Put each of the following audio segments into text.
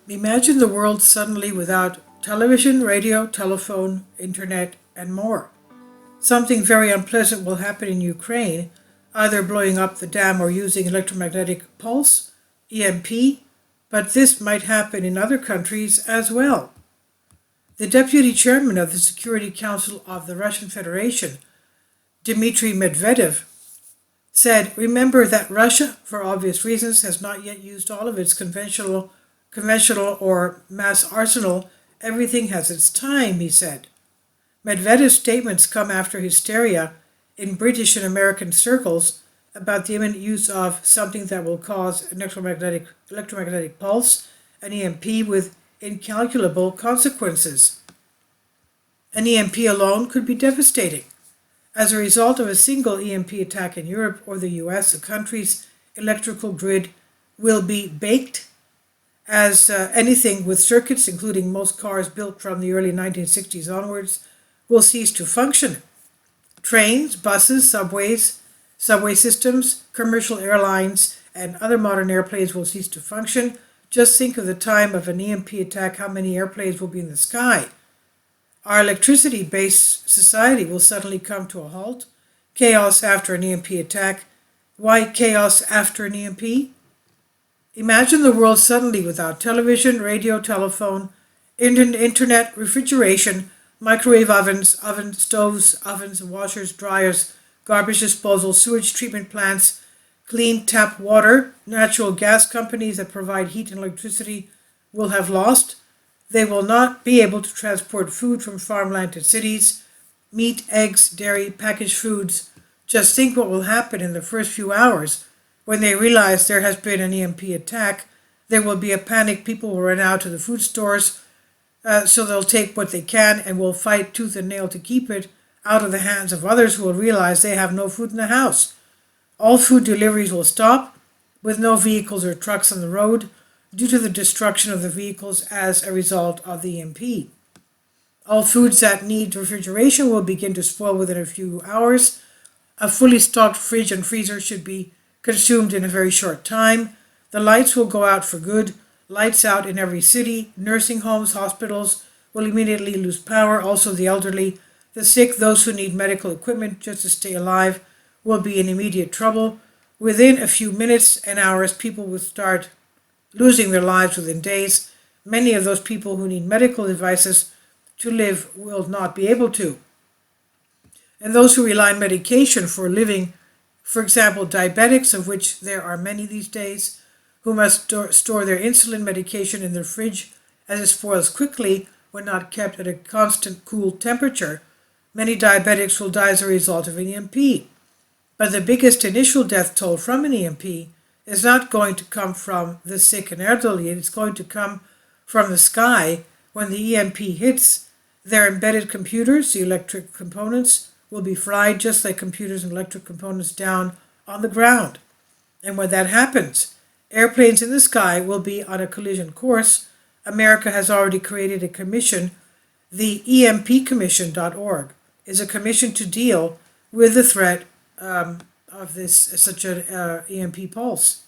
Imagine the world suddenly without television, radio, telephone, internet, and more. Something very unpleasant will happen in Ukraine, either blowing up the dam or using electromagnetic pulse, EMP, but this might happen in other countries as well. The deputy chairman of the Security Council of the Russian Federation, Dmitry Medvedev, said, "Remember that Russia, for obvious reasons, has not yet used all of its conventional or mass arsenal. Everything has its time," he said. Medvedev's statements come after hysteria in British and American circles about the imminent use of something that will cause an electromagnetic pulse, an EMP, with incalculable consequences. An EMP alone could be devastating. As a result of a single EMP attack in Europe or the US, a country's electrical grid will be baked, as anything with circuits, including most cars built from the early 1960s onwards, will cease to function. Trains, buses, subway systems, commercial airlines, and other modern airplanes will cease to function. Just think of the time of an EMP attack, how many airplanes will be in the sky. Our electricity-based society will suddenly come to a halt. Chaos after an EMP attack. Why chaos after an EMP? Imagine the world suddenly without television, radio, telephone, internet, refrigeration, microwave ovens, stoves, washers, dryers, garbage disposal, sewage treatment plants, clean tap water. Natural gas companies that provide heat and electricity will have lost. They will not be able to transport food from farmland to cities, meat, eggs, dairy, packaged foods. Just think what will happen in the first few hours when they realize there has been an EMP attack. There will be a panic. People will run out to the food stores, so they'll take what they can and will fight tooth and nail to keep it out of the hands of others who will realize they have no food in the house. All food deliveries will stop, with no vehicles or trucks on the road, due to the destruction of the vehicles as a result of the EMP. All foods that need refrigeration will begin to spoil within a few hours. A fully stocked fridge and freezer should be consumed in a very short time. The lights will go out for good. Lights out in every city. Nursing homes, hospitals will immediately lose power. Also the elderly, the sick, those who need medical equipment just to stay alive will be in immediate trouble. Within a few minutes and hours, people will start losing their lives within days. Many of those people who need medical devices to live will not be able to. And those who rely on medication for living, for example, diabetics, of which there are many these days, who must store their insulin medication in their fridge as it spoils quickly when not kept at a constant cool temperature. Many diabetics will die as a result of an EMP. But the biggest initial death toll from an EMP is not going to come from the sick and elderly. It's going to come from the sky. When the EMP hits, their embedded computers, the electric components, will be fried just like computers and electric components down on the ground. And when that happens, airplanes in the sky will be on a collision course. America has already created a commission. The EMPcommission.org is a commission to deal with the threat of such an EMP pulse.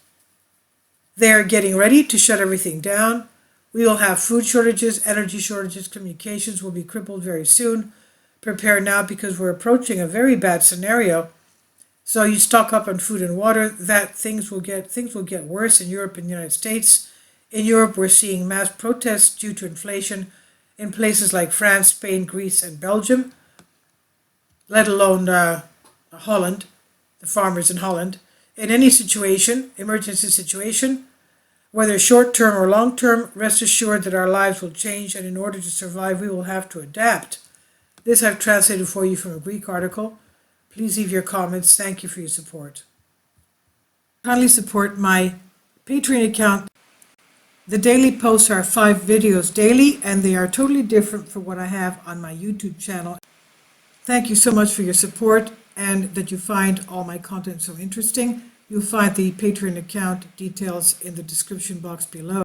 They are getting ready to shut everything down. We will have food shortages, energy shortages, communications will be crippled very soon. Prepare now because we're approaching a very bad scenario. So you stock up on food and water. That things will get worse in Europe and the United States. In Europe, we're seeing mass protests due to inflation in places like France, Spain, Greece, and Belgium, let alone Holland, the farmers in Holland. In any situation, emergency situation, whether short-term or long-term, rest assured that our lives will change, and in order to survive, we will have to adapt. This I've translated for you from a Greek article. Please leave your comments. Thank you for your support. Kindly support my Patreon account. The daily posts are 5 videos daily, and they are totally different from what I have on my YouTube channel. Thank you so much for your support and that you find all my content so interesting. You'll find the Patreon account details in the description box below.